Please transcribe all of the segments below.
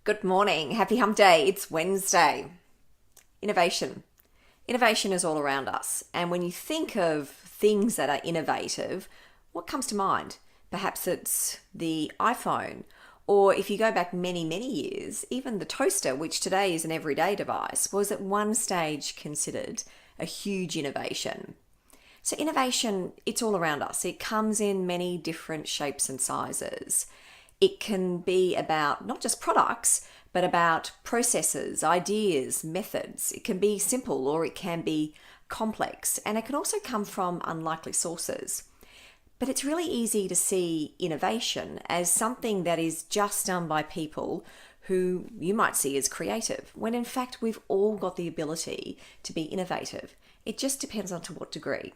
Good morning. Happy hump day. It's Wednesday. Innovation. Innovation is all around us. And when you think of things that are innovative, what comes to mind? Perhaps it's the iPhone, or if you go back many, many years, even the toaster, which today is an everyday device, was at one stage considered a huge innovation. So innovation, it's all around us. It comes in many different shapes and sizes. It can be about not just products, but about processes, ideas, methods. It can be simple or it can be complex, and it can also come from unlikely sources. But it's really easy to see innovation as something that is just done by people who you might see as creative, when in fact we've all got the ability to be innovative. It just depends on to what degree.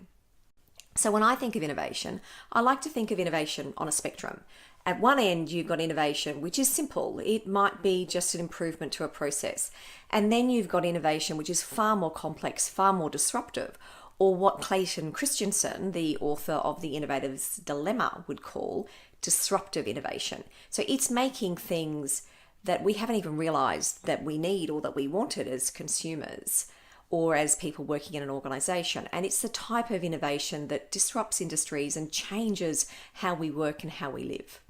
So when I think of innovation, I like to think of innovation on a spectrum. At one end, you've got innovation, which is simple. It might be just an improvement to a process. And then you've got innovation, which is far more complex, far more disruptive, or what Clayton Christensen, the author of The Innovator's Dilemma, would call disruptive innovation. So it's making things that we haven't even realized that we need or that we wanted as consumers or as people working in an organization. And it's the type of innovation that disrupts industries and changes how we work and how we live.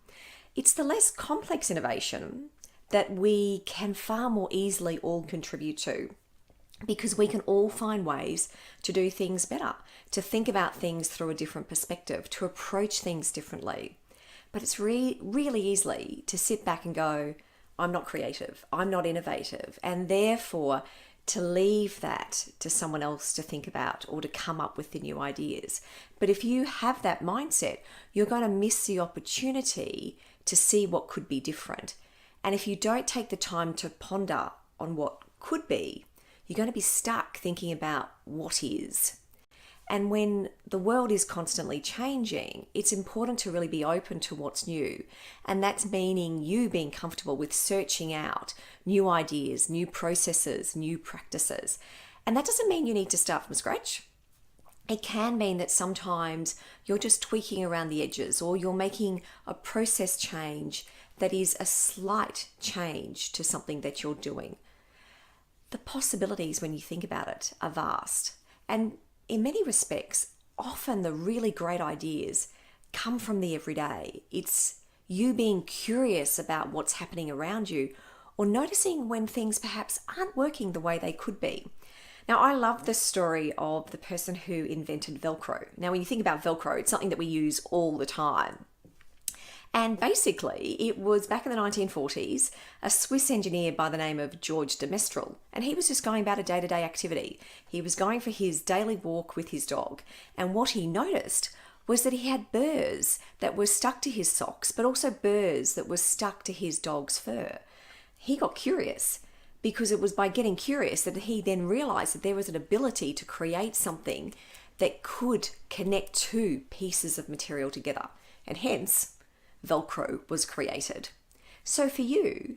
It's the less complex innovation that we can far more easily all contribute to, because we can all find ways to do things better, to think about things through a different perspective, to approach things differently. But it's really easily to sit back and go, I'm not creative, I'm not innovative, and therefore to leave that to someone else to think about or to come up with the new ideas. But if you have that mindset, you're going to miss the opportunity to see what could be different. And if you don't take the time to ponder on what could be, you're going to be stuck thinking about what is. And when the world is constantly changing, it's important to really be open to what's new. And that's meaning you being comfortable with searching out new ideas, new processes, new practices. And that doesn't mean you need to start from scratch. It can mean that sometimes you're just tweaking around the edges, or you're making a process change that is a slight change to something that you're doing. The possibilities, when you think about it, are vast. And in many respects, often the really great ideas come from the everyday. It's you being curious about what's happening around you, or noticing when things perhaps aren't working the way they could be. Now, I love the story of the person who invented Velcro. Now, when you think about Velcro, it's something that we use all the time. And basically, it was back in the 1940s, a Swiss engineer by the name of George de Mestral, and he was just going about a day-to-day activity. He was going for his daily walk with his dog, and what he noticed was that he had burrs that were stuck to his socks, but also burrs that were stuck to his dog's fur. He got curious, because it was by getting curious that he then realized that there was an ability to create something that could connect two pieces of material together, and hence Velcro was created. So for you,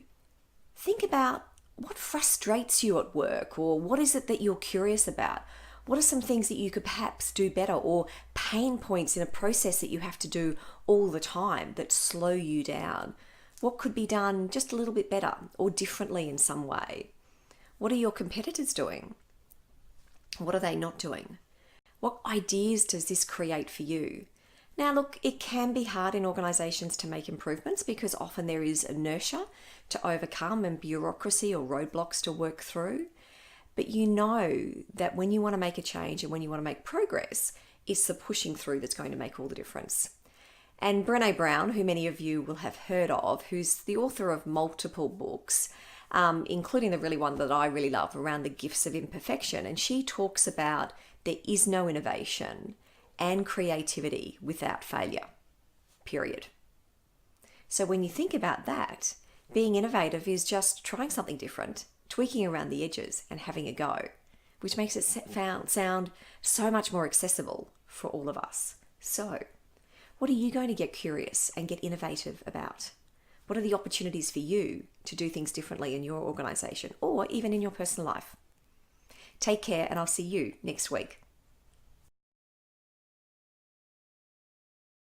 think about what frustrates you at work, or what is it that you're curious about? What are some things that you could perhaps do better, or pain points in a process that you have to do all the time that slow you down? What could be done just a little bit better or differently in some way? What are your competitors doing? What are they not doing? What ideas does this create for you? Now, look, it can be hard in organisations to make improvements because often there is inertia to overcome and bureaucracy or roadblocks to work through. But you know that when you want to make a change and when you want to make progress, it's the pushing through that's going to make all the difference. And Brené Brown, who many of you will have heard of, who's the author of multiple books, including the really one that I really love around the gifts of imperfection. And she talks about there is no innovation and creativity without failure, period. So when you think about that, being innovative is just trying something different, tweaking around the edges and having a go, which makes it sound so much more accessible for all of us. So what are you going to get curious and get innovative about? What are the opportunities for you to do things differently in your organisation or even in your personal life? Take care, and I'll see you next week.